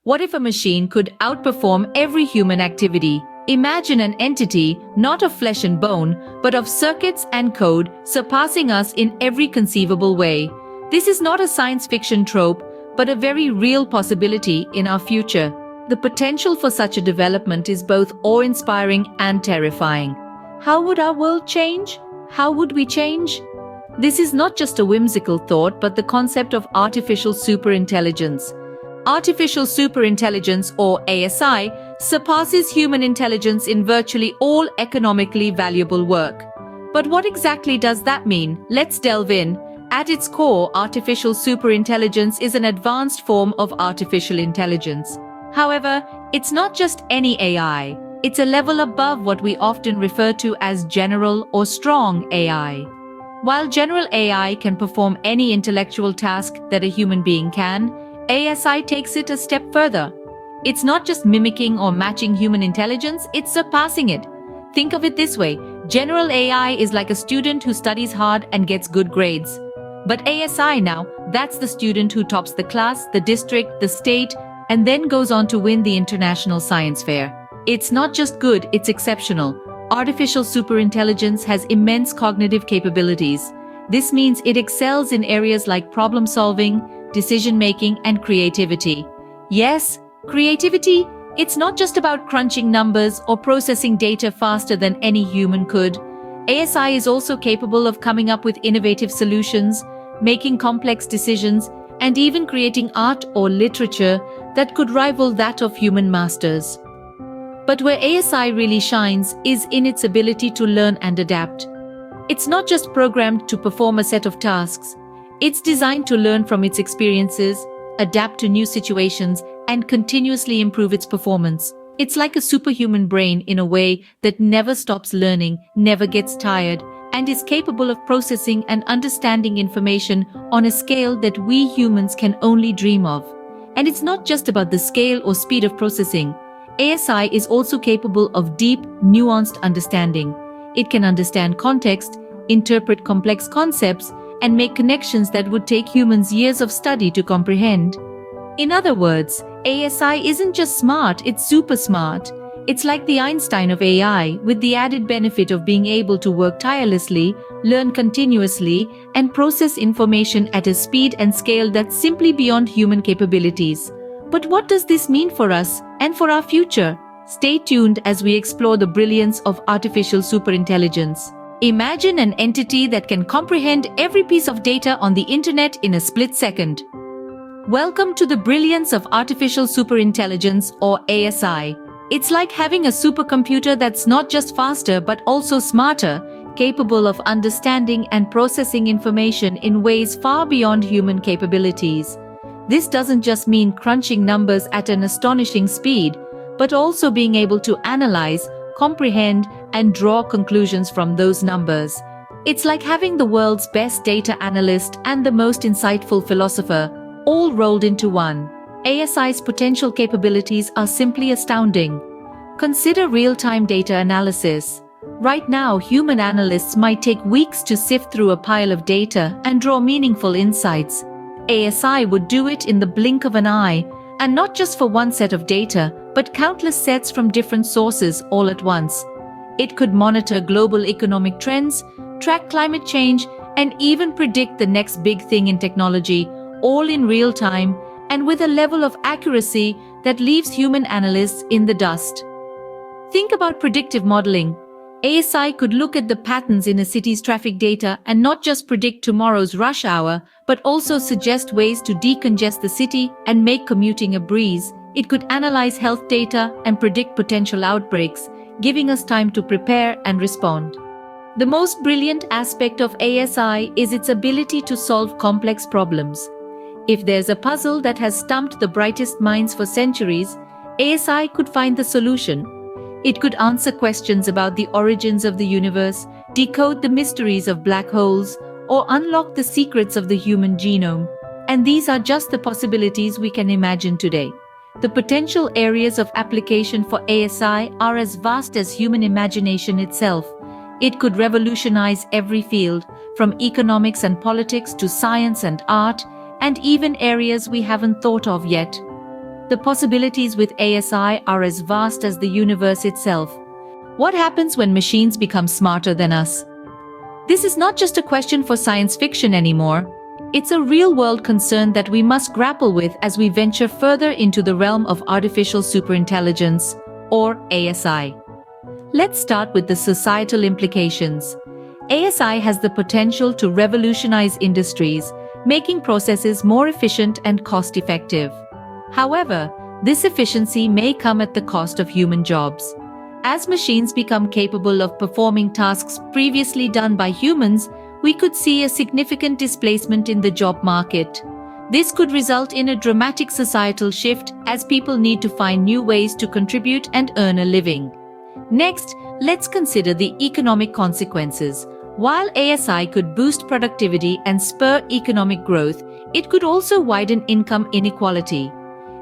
What if a machine could outperform every human activity? Imagine an entity, not of flesh and bone, but of circuits and code, surpassing us in every conceivable way. This is not a science fiction trope, but a very real possibility in our future. The potential for such a development is both awe-inspiring and terrifying. How would our world change? How would we change? This is not just a whimsical thought, but the concept of artificial superintelligence. Artificial superintelligence, or ASI, surpasses human intelligence in virtually all economically valuable work. But what exactly does that mean? Let's delve in. At its core, artificial superintelligence is an advanced form of artificial intelligence. However, it's not just any AI. It's a level above what we often refer to as general or strong AI. While general AI can perform any intellectual task that a human being can, ASI takes it a step further. It's not just mimicking or matching human intelligence, it's surpassing it. Think of it this way: general AI is like a student who studies hard and gets good grades. But ASI now, that's the student who tops the class, the district, the state, and then goes on to win the international science fair. It's not just good, it's exceptional. Artificial superintelligence has immense cognitive capabilities. This means it excels in areas like problem solving, decision-making, and creativity. Yes, creativity. It's not just about crunching numbers or processing data faster than any human could. ASI is also capable of coming up with innovative solutions, making complex decisions, and even creating art or literature that could rival that of human masters. But where ASI really shines is in its ability to learn and adapt. It's not just programmed to perform a set of tasks. It's designed to learn from its experiences, adapt to new situations, and continuously improve its performance. It's like a superhuman brain in a way that never stops learning, never gets tired, and is capable of processing and understanding information on a scale that we humans can only dream of. And it's not just about the scale or speed of processing. ASI is also capable of deep, nuanced understanding. It can understand context, interpret complex concepts, and make connections that would take humans years of study to comprehend. In other words, ASI isn't just smart, it's super smart. It's like the Einstein of AI, with the added benefit of being able to work tirelessly, learn continuously, and process information at a speed and scale that's simply beyond human capabilities. But what does this mean for us and for our future? Stay tuned as we explore the brilliance of artificial superintelligence. Imagine an entity that can comprehend every piece of data on the internet in a split second. Welcome to the brilliance of artificial superintelligence, or ASI. It's like having a supercomputer that's not just faster but also smarter, capable of understanding and processing information in ways far beyond human capabilities. This doesn't just mean crunching numbers at an astonishing speed, but also being able to analyze, comprehend, and draw conclusions from those numbers. It's like having the world's best data analyst and the most insightful philosopher, all rolled into one. ASI's potential capabilities are simply astounding. Consider real-time data analysis. Right now, human analysts might take weeks to sift through a pile of data and draw meaningful insights. ASI would do it in the blink of an eye, and not just for one set of data, but countless sets from different sources all at once. It could monitor global economic trends, track climate change, and even predict the next big thing in technology, all in real time, and with a level of accuracy that leaves human analysts in the dust. Think about predictive modeling. ASI could look at the patterns in a city's traffic data and not just predict tomorrow's rush hour, but also suggest ways to decongest the city and make commuting a breeze. It could analyze health data and predict potential outbreaks, giving us time to prepare and respond. The most brilliant aspect of ASI is its ability to solve complex problems. If there's a puzzle that has stumped the brightest minds for centuries, ASI could find the solution. It could answer questions about the origins of the universe, decode the mysteries of black holes, or unlock the secrets of the human genome. And these are just the possibilities we can imagine today. The potential areas of application for ASI are as vast as human imagination itself. It could revolutionize every field, from economics and politics to science and art, and even areas we haven't thought of yet. The possibilities with ASI are as vast as the universe itself. What happens when machines become smarter than us? This is not just a question for science fiction anymore. It's a real-world concern that we must grapple with as we venture further into the realm of artificial superintelligence, or ASI. Let's start with the societal implications. ASI has the potential to revolutionize industries, making processes more efficient and cost-effective. However, this efficiency may come at the cost of human jobs. As machines become capable of performing tasks previously done by humans, we could see a significant displacement in the job market. This could result in a dramatic societal shift as people need to find new ways to contribute and earn a living. Next, let's consider the economic consequences. While ASI could boost productivity and spur economic growth, it could also widen income inequality.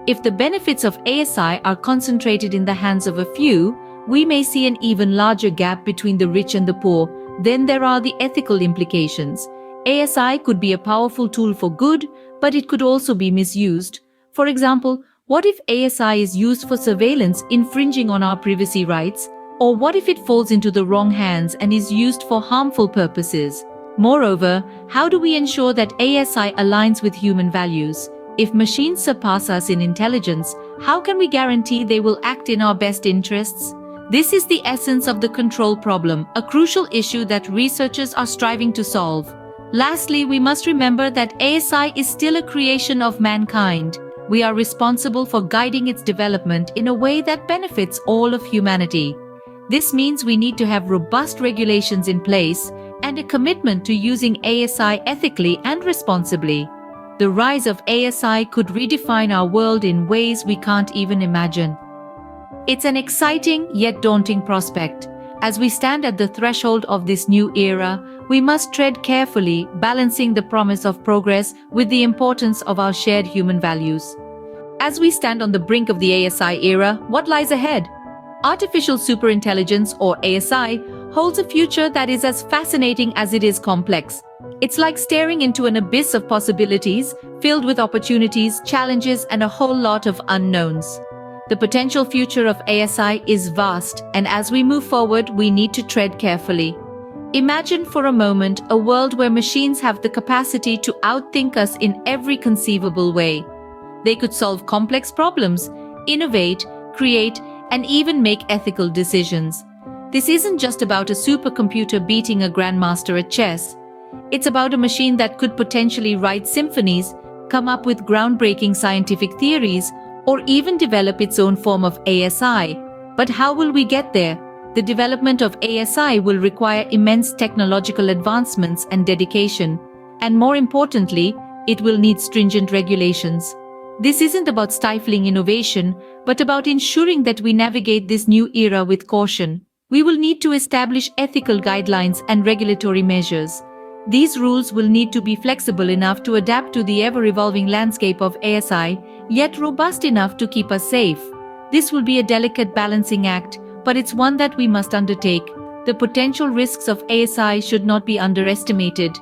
If the benefits of ASI are concentrated in the hands of a few, we may see an even larger gap between the rich and the poor. Then there are the ethical implications. ASI could be a powerful tool for good, but it could also be misused. For example, what if ASI is used for surveillance, infringing on our privacy rights? Or what if it falls into the wrong hands and is used for harmful purposes? Moreover, how do we ensure that ASI aligns with human values? If machines surpass us in intelligence, how can we guarantee they will act in our best interests? This is the essence of the control problem, a crucial issue that researchers are striving to solve. Lastly, we must remember that ASI is still a creation of mankind. We are responsible for guiding its development in a way that benefits all of humanity. This means we need to have robust regulations in place and a commitment to using ASI ethically and responsibly. The rise of ASI could redefine our world in ways we can't even imagine. It's an exciting yet daunting prospect. As we stand at the threshold of this new era, we must tread carefully, balancing the promise of progress with the importance of our shared human values. As we stand on the brink of the ASI era, what lies ahead? Artificial superintelligence, or ASI, holds a future that is as fascinating as it is complex. It's like staring into an abyss of possibilities, filled with opportunities, challenges, and a whole lot of unknowns. The potential future of ASI is vast, and as we move forward, we need to tread carefully. Imagine for a moment a world where machines have the capacity to outthink us in every conceivable way. They could solve complex problems, innovate, create, and even make ethical decisions. This isn't just about a supercomputer beating a grandmaster at chess. It's about a machine that could potentially write symphonies, come up with groundbreaking scientific theories, or even develop its own form of ASI. But how will we get there? The development of ASI will require immense technological advancements and dedication, and more importantly, it will need stringent regulations. This isn't about stifling innovation, but about ensuring that we navigate this new era with caution. We will need to establish ethical guidelines and regulatory measures. These rules will need to be flexible enough to adapt to the ever-evolving landscape of ASI, yet robust enough to keep us safe. This will be a delicate balancing act, but it's one that we must undertake. The potential risks of ASI should not be underestimated.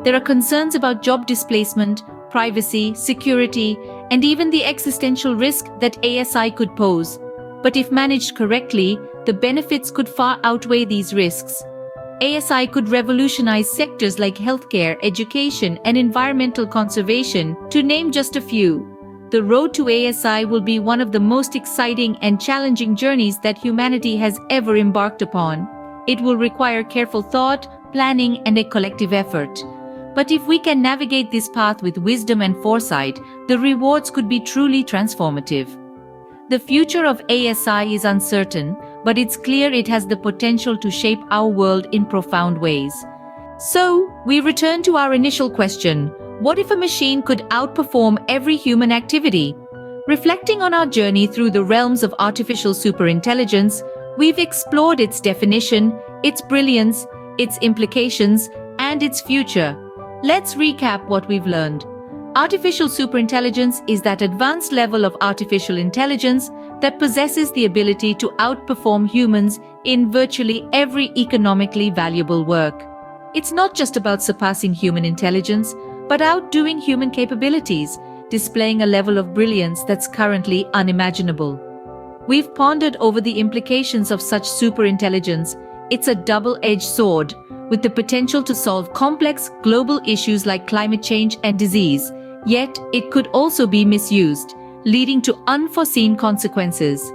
There are concerns about job displacement, privacy, security, and even the existential risk that ASI could pose. But if managed correctly, the benefits could far outweigh these risks. ASI could revolutionize sectors like healthcare, education, and environmental conservation, to name just a few. The road to ASI will be one of the most exciting and challenging journeys that humanity has ever embarked upon. It will require careful thought, planning, and a collective effort. But if we can navigate this path with wisdom and foresight, the rewards could be truly transformative. The future of ASI is uncertain, but it's clear it has the potential to shape our world in profound ways. So, we return to our initial question: what if a machine could outperform every human activity? Reflecting on our journey through the realms of artificial superintelligence, we've explored its definition, its brilliance, its implications, and its future. Let's recap what we've learned. Artificial superintelligence is that advanced level of artificial intelligence that possesses the ability to outperform humans in virtually every economically valuable work. It's not just about surpassing human intelligence, but outdoing human capabilities. displaying a level of brilliance that's currently unimaginable. We've pondered over the implications of such superintelligence. It's a double-edged sword, with the potential to solve complex global issues like climate change and disease, yet it could also be misused, leading to unforeseen consequences.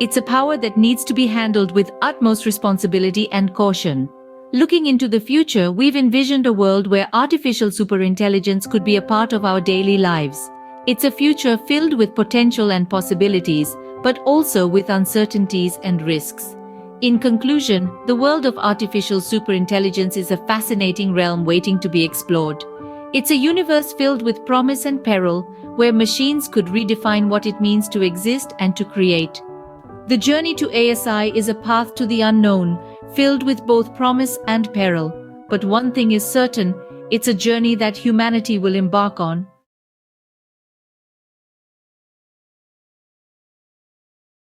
It's a power that needs to be handled with utmost responsibility and caution. Looking into the future, we've envisioned a world where artificial superintelligence could be a part of our daily lives. It's a future filled with potential and possibilities, but also with uncertainties and risks. In conclusion, the world of artificial superintelligence is a fascinating realm waiting to be explored. It's a universe filled with promise and peril, where machines could redefine what it means to exist and to create. The journey to ASI is a path to the unknown, filled with both promise and peril. But one thing is certain, it's a journey that humanity will embark on,